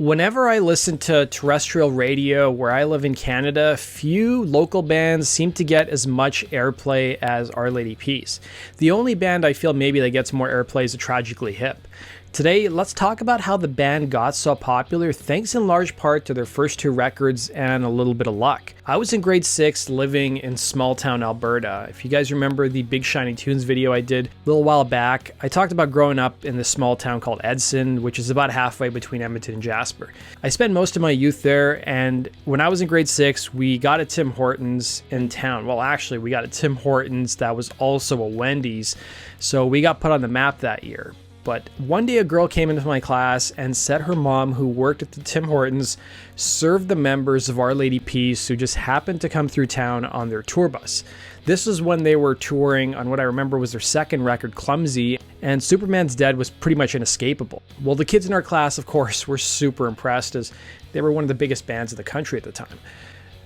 Whenever I listen to terrestrial radio where I live in Canada, few local bands seem to get as much airplay as Our Lady Peace. The only band I feel maybe that gets more airplay is Tragically Hip. Today, let's talk about how the band got so popular thanks in large part to their first two records and a little bit of luck. I was in grade 6 living in small town Alberta. If you guys remember the Big Shiny Tunes video I did a little while back, I talked about growing up in this small town called Edson, which is about halfway between Edmonton and Jasper. I spent most of my youth there, and when I was in grade 6, we got a Tim Hortons in town. Well, actually, we got a Tim Hortons that was also a Wendy's, so we got put on the map that year. But one day a girl came into my class and said her mom, who worked at the Tim Hortons, served the members of Our Lady Peace who just happened to come through town on their tour bus. This was when they were touring on what I remember was their second record, Clumsy, and Superman's Dead was pretty much inescapable. Well, the kids in our class, of course, were super impressed as they were one of the biggest bands in the country at the time.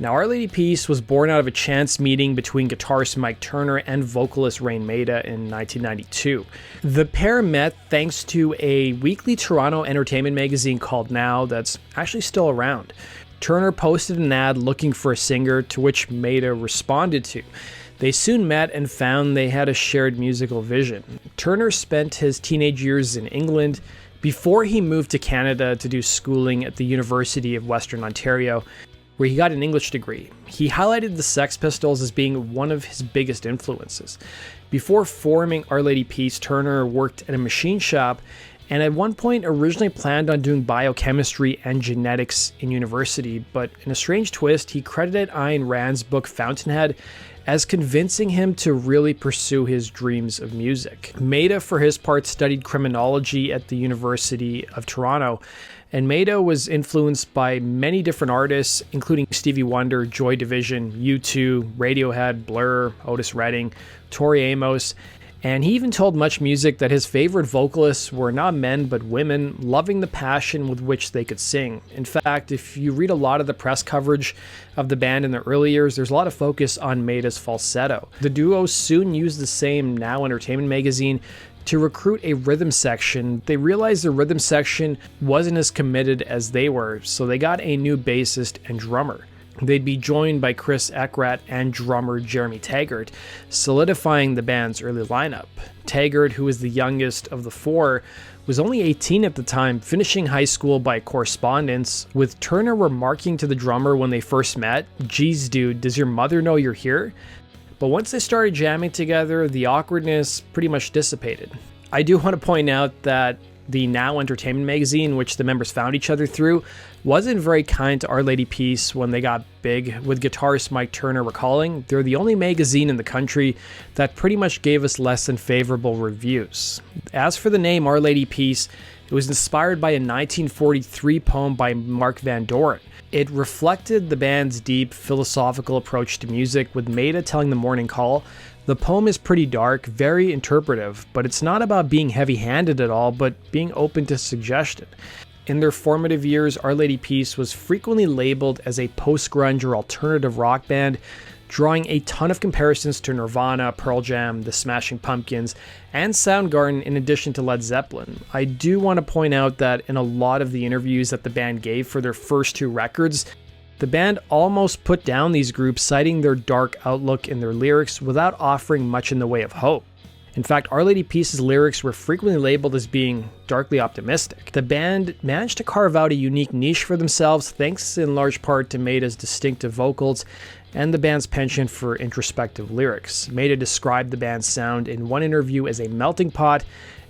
Now, Our Lady Peace was born out of a chance meeting between guitarist Mike Turner and vocalist Raine Maeda in 1992. The pair met thanks to a weekly Toronto entertainment magazine called Now that's actually still around. Turner posted an ad looking for a singer, to which Maeda responded to. They soon met and found they had a shared musical vision. Turner spent his teenage years in England before he moved to Canada to do schooling at the University of Western Ontario, where he got an English degree. He highlighted the Sex Pistols as being one of his biggest influences. Before forming Our Lady Peace, Turner worked at a machine shop and at one point originally planned on doing biochemistry and genetics in university, but in a strange twist, he credited Ayn Rand's book Fountainhead as convincing him to really pursue his dreams of music. Maeda, for his part, studied criminology at the University of Toronto, and Maeda was influenced by many different artists, including Stevie Wonder, Joy Division, U2, Radiohead, Blur, Otis Redding, Tori Amos, and he even told Much Music that his favorite vocalists were not men but women, loving the passion with which they could sing. In fact, if you read a lot of the press coverage of the band in the early years, there's a lot of focus on Maeda's falsetto. The duo soon used the same Now Entertainment magazine to recruit a rhythm section. They realized the rhythm section wasn't as committed as they were, so they got a new bassist and drummer. They'd be joined by Chris Eckrat and drummer Jeremy Taggart, solidifying the band's early lineup. Taggart, who was the youngest of the four, was only 18 at the time, finishing high school by correspondence, with Turner remarking to the drummer when they first met, "Geez dude, does your mother know you're here?" But once they started jamming together, the awkwardness pretty much dissipated. I do want to point out that the Now Entertainment magazine, which the members found each other through, wasn't very kind to Our Lady Peace when they got big, with guitarist Mike Turner recalling, "They're the only magazine in the country that pretty much gave us less than favorable reviews." As for the name Our Lady Peace, it was inspired by a 1943 poem by Mark Van Doren. It reflected the band's deep philosophical approach to music, with Maeda telling the Morning Call, "The poem is pretty dark, very interpretive, but it's not about being heavy-handed at all, but being open to suggestion." In their formative years, Our Lady Peace was frequently labeled as a post-grunge or alternative rock band, drawing a ton of comparisons to Nirvana, Pearl Jam, the Smashing Pumpkins, and Soundgarden, in addition to Led Zeppelin. I do want to point out that in a lot of the interviews that the band gave for their first two records, the band almost put down these groups, citing their dark outlook in their lyrics without offering much in the way of hope. In fact, Our Lady Peace's lyrics were frequently labeled as being darkly optimistic. The band managed to carve out a unique niche for themselves, thanks in large part to Maeda's distinctive vocals and the band's penchant for introspective lyrics. Maeda described the band's sound in one interview as a melting pot,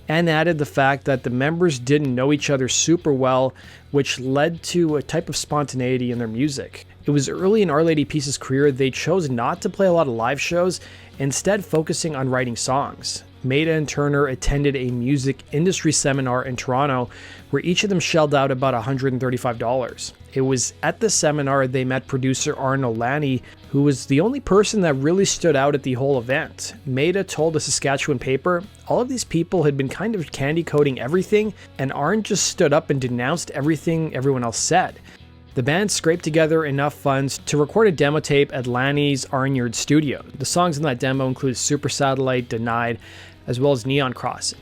and added the fact that the members didn't know each other super well, which led to a type of spontaneity in their music. It was early in Our Lady Peace's career they chose not to play a lot of live shows, instead focusing on writing songs. Maeda and Turner attended a music industry seminar in Toronto where each of them shelled out about $135. It was at the seminar they met producer Arnold Lanny, who was the only person that really stood out at the whole event. Maeda told the Saskatchewan paper, "All of these people had been kind of candy coating everything, and Arn just stood up and denounced everything everyone else said." The band scraped together enough funds to record a demo tape at Lanny's Arnyard studio. The songs in that demo include Super Satellite, Denied, as well as Neon Crossing.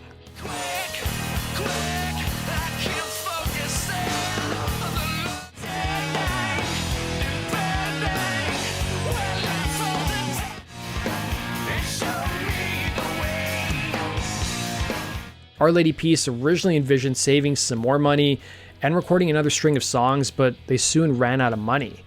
Our Lady Peace originally envisioned saving some more money and recording another string of songs, but they soon ran out of money.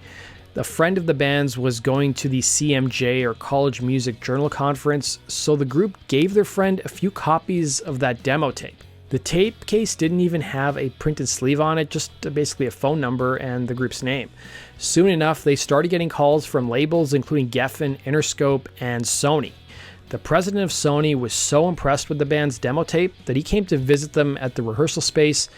A friend of the band's was going to the CMJ, or College Music Journal Conference, so the group gave their friend a few copies of that demo tape. The tape case didn't even have a printed sleeve on it, just basically a phone number and the group's name. Soon enough, they started getting calls from labels including Geffen, Interscope, and Sony. The president of Sony was so impressed with the band's demo tape that he came to visit them at the rehearsal space,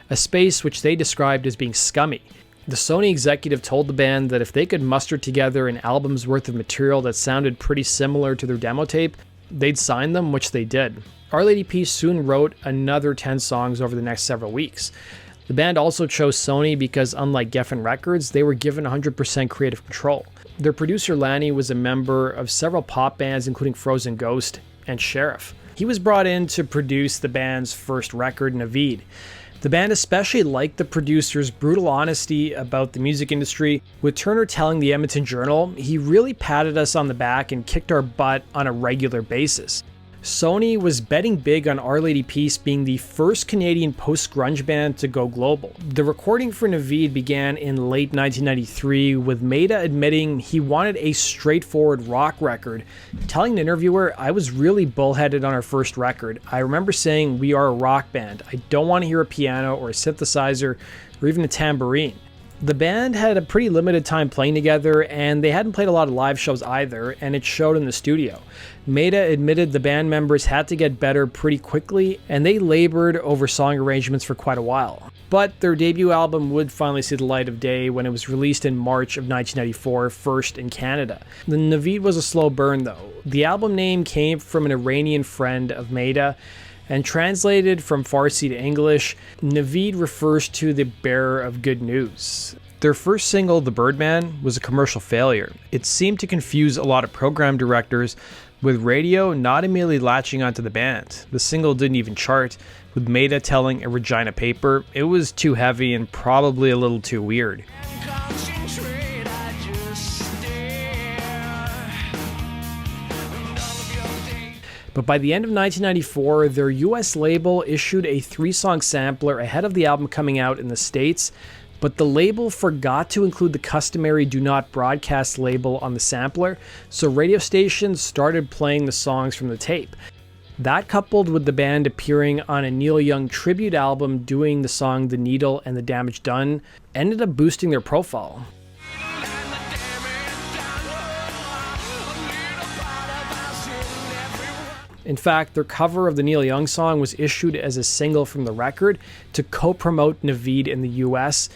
a space which they described as being scummy. The Sony executive told the band that if they could muster together an album's worth of material that sounded pretty similar to their demo tape, they'd sign them, which they did. Our Lady Peace soon wrote another 10 songs over the next several weeks. The band also chose Sony because, unlike Geffen Records, they were given 100% creative control. Their producer Lanny was a member of several pop bands including Frozen Ghost and Sheriff. He was brought in to produce the band's first record, Navid. The band especially liked the producer's brutal honesty about the music industry, with Turner telling the Edmonton Journal, "He really patted us on the back and kicked our butt on a regular basis." Sony was betting big on Our Lady Peace being the first Canadian post-grunge band to go global. The recording for Navid began in late 1993, with Maeda admitting he wanted a straightforward rock record, telling the interviewer, "I was really bullheaded on our first record. I remember saying we are a rock band. I don't want to hear a piano or a synthesizer or even a tambourine." The band had a pretty limited time playing together, and they hadn't played a lot of live shows either, and it showed in the studio. Maeda admitted the band members had to get better pretty quickly, and they labored over song arrangements for quite a while. But their debut album would finally see the light of day when it was released in March of 1994, first in Canada. The Navid was a slow burn though. The album name came from an Iranian friend of Maeda, and translated from Farsi to English, Navid refers to the bearer of good news. Their first single, The Birdman, was a commercial failure. It seemed to confuse a lot of program directors, with radio not immediately latching onto the band. The single didn't even chart, with Maeda telling a Regina paper it was too heavy and probably a little too weird. But by the end of 1994, their US label issued a 3-song sampler ahead of the album coming out in the States, but the label forgot to include the customary do not broadcast label on the sampler, so radio stations started playing the songs from the tape. That, coupled with the band appearing on a Neil Young tribute album doing the song The Needle and the Damage Done, ended up boosting their profile. In fact, their cover of the Neil Young song was issued as a single from the record to co-promote Navid in the US,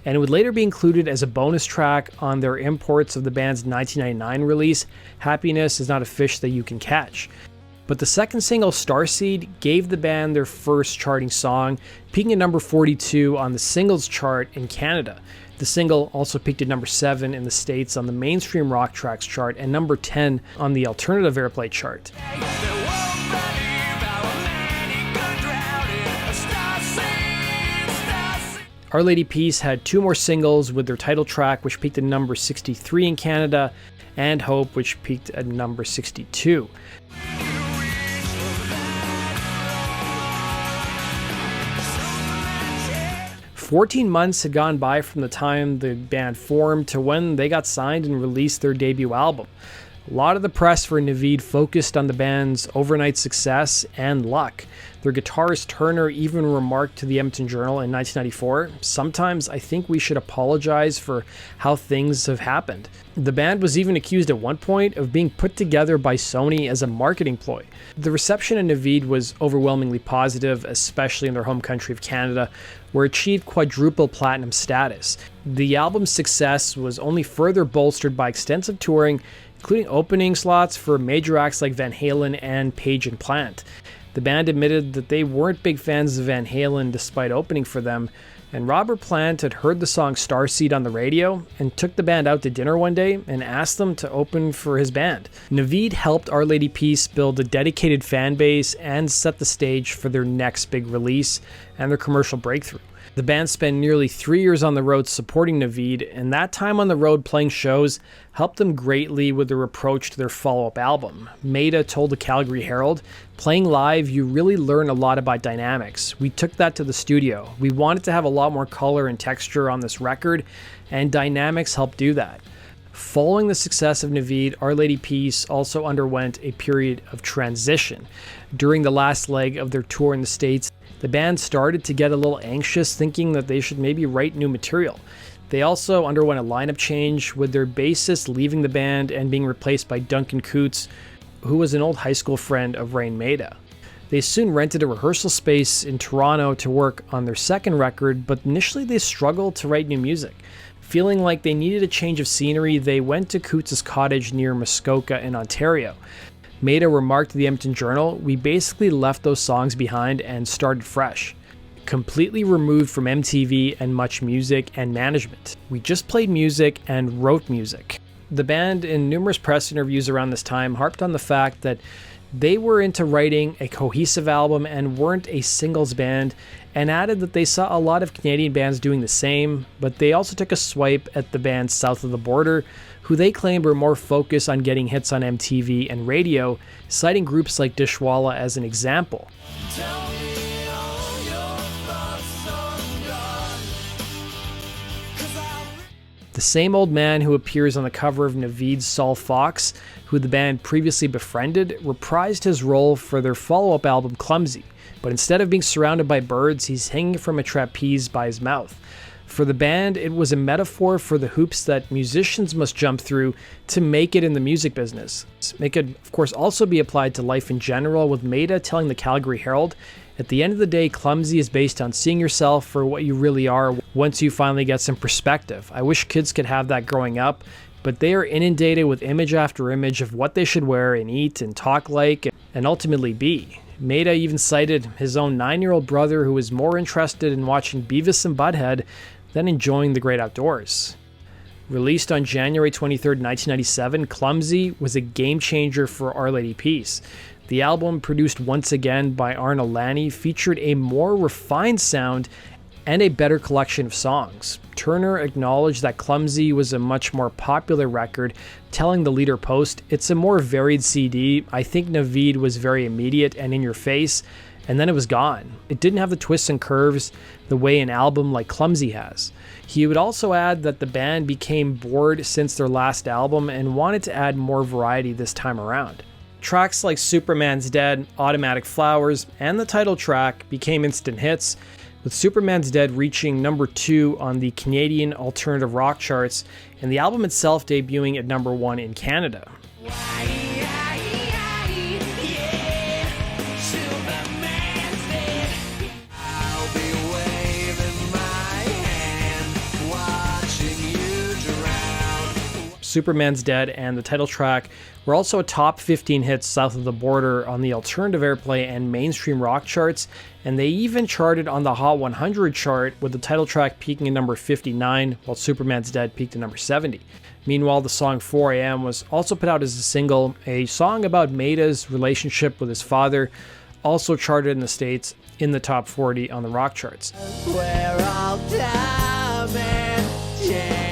and it would later be included as a bonus track on their imports of the band's 1999 release, Happiness Is Not a Fish That You Can Catch. But the second single, Starseed, gave the band their first charting song, peaking at number 42 on the singles chart in Canada. The single also peaked at number 7 in the States on the mainstream rock tracks chart and number 10 on the alternative airplay chart. Our Lady Peace had 2 more singles, with their title track, which peaked at number 63 in Canada, and Hope, which peaked at number 62. "14 months had gone by from the time the band formed to when they got signed and released their debut album. A lot of the press for Navid focused on the band's overnight success and luck. Their guitarist Turner even remarked to the Edmonton Journal in 1994, "Sometimes I think we should apologize for how things have happened." The band was even accused at one point of being put together by Sony as a marketing ploy. The reception of Navid was overwhelmingly positive, especially in their home country of Canada, where it achieved quadruple platinum status. The album's success was only further bolstered by extensive touring, including opening slots for major acts like Van Halen and Page and Plant. The band admitted that they weren't big fans of Van Halen despite opening for them, and Robert Plant had heard the song Starseed on the radio and took the band out to dinner one day and asked them to open for his band. Navid helped Our Lady Peace build a dedicated fan base and set the stage for their next big release and their commercial breakthrough. The band spent nearly 3 years on the road supporting Naveed, and that time on the road playing shows helped them greatly with their approach to their follow-up album. Maeda told the Calgary Herald, "Playing live, you really learn a lot about dynamics. We took that to the studio. We wanted to have a lot more color and texture on this record, and dynamics helped do that." Following the success of Naveed, Our Lady Peace also underwent a period of transition. During the last leg of their tour in the States, the band started to get a little anxious, thinking that they should maybe write new material. They also underwent a lineup change, with their bassist leaving the band and being replaced by Duncan Coots, who was an old high school friend of Raine Maeda. They soon rented a rehearsal space in Toronto to work on their second record, but initially they struggled to write new music. Feeling like they needed a change of scenery, they went to Coots' cottage near Muskoka in Ontario. Maeda remarked to the Edmonton Journal, "We basically left those songs behind and started fresh. Completely removed from MTV and much music and management. We just played music and wrote music." The band, in numerous press interviews around this time, harped on the fact that they were into writing a cohesive album and weren't a singles band, and added that they saw a lot of Canadian bands doing the same, but they also took a swipe at the bands south of the border, who they claimed were more focused on getting hits on MTV and radio, citing groups like Dishwalla as an example. The same old man who appears on the cover of Naveed's Saul Fox, who the band previously befriended, reprised his role for their follow-up album Clumsy, but instead of being surrounded by birds, he's hanging from a trapeze by his mouth. For the band, it was a metaphor for the hoops that musicians must jump through to make it in the music business. It could, of course, also be applied to life in general, with Maeda telling the Calgary Herald, "At the end of the day, Clumsy is based on seeing yourself for what you really are once you finally get some perspective. I wish kids could have that growing up, but they are inundated with image after image of what they should wear and eat and talk like and ultimately be." Maeda even cited his own 9-year-old brother, who was more interested in watching Beavis and Butthead than enjoying the great outdoors. Released on January 23, 1997, Clumsy was a game changer for Our Lady Peace. The album, produced once again by Arnold Lanni, featured a more refined sound and a better collection of songs. Turner acknowledged that Clumsy was a much more popular record, telling the Leader Post, "It's a more varied CD. I think Naveed was very immediate and in your face, and then it was gone. It didn't have the twists and curves the way an album like Clumsy has." He would also add that the band became bored since their last album and wanted to add more variety this time around. Tracks like Superman's Dead, Automatic Flowers, and the title track became instant hits, with Superman's Dead reaching number 2 on the Canadian alternative rock charts, and the album itself debuting at number 1 in Canada. Superman's Dead and the title track were also a top 15 hits south of the border on the alternative airplay and mainstream rock charts, and they even charted on the Hot 100 chart, with the title track peaking at number 59, while Superman's Dead peaked at number 70. Meanwhile, the song 4 AM was also put out as a single, a song about Maeda's relationship with his father, also charted in the States in the top 40 on the rock charts. We're all dumb and jaded.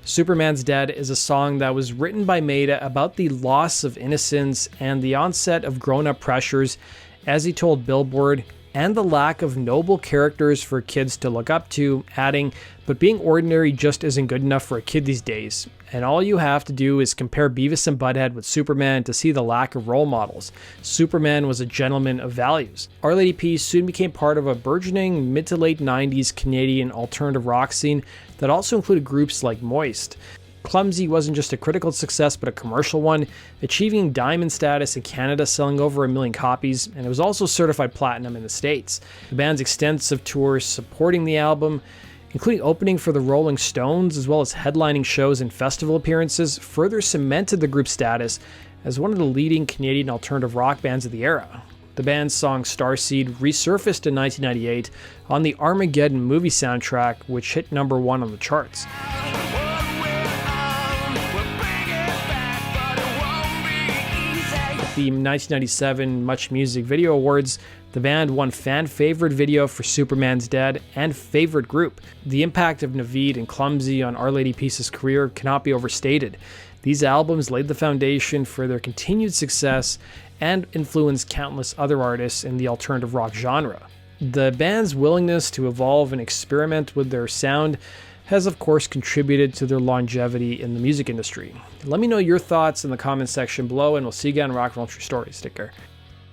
Superman's Dead is a song that was written by Maeda about the loss of innocence and the onset of grown-up pressures, as he told Billboard, and the lack of noble characters for kids to look up to, adding, "But being ordinary just isn't good enough for a kid these days, and all you have to do is compare Beavis and Butthead with Superman to see the lack of role models. Superman was a gentleman of values." Our Lady Peace soon became part of a burgeoning mid to late 90s Canadian alternative rock scene that also included groups like Moist. Clumsy wasn't just a critical success but a commercial one, achieving diamond status in Canada, selling over 1 million copies, and it was also certified platinum in the States. The band's extensive tours supporting the album, including opening for the Rolling Stones as well as headlining shows and festival appearances, further cemented the group's status as one of the leading Canadian alternative rock bands of the era. The band's song Starseed resurfaced in 1998 on the Armageddon movie soundtrack, which hit number 1 on the charts. The 1997 Much Music Video Awards, The band won Fan Favorite Video for Superman's Dead and Favorite Group. The impact of Naveed and Clumsy on Our Lady Peace's career cannot be overstated. These albums laid the foundation for their continued success and influenced countless other artists in the alternative rock genre. The band's willingness to evolve and experiment with their sound has of course contributed to their longevity in the music industry. Let me know your thoughts in the comments section below, and we'll see you again in Rock and Roll True Stories. Take care.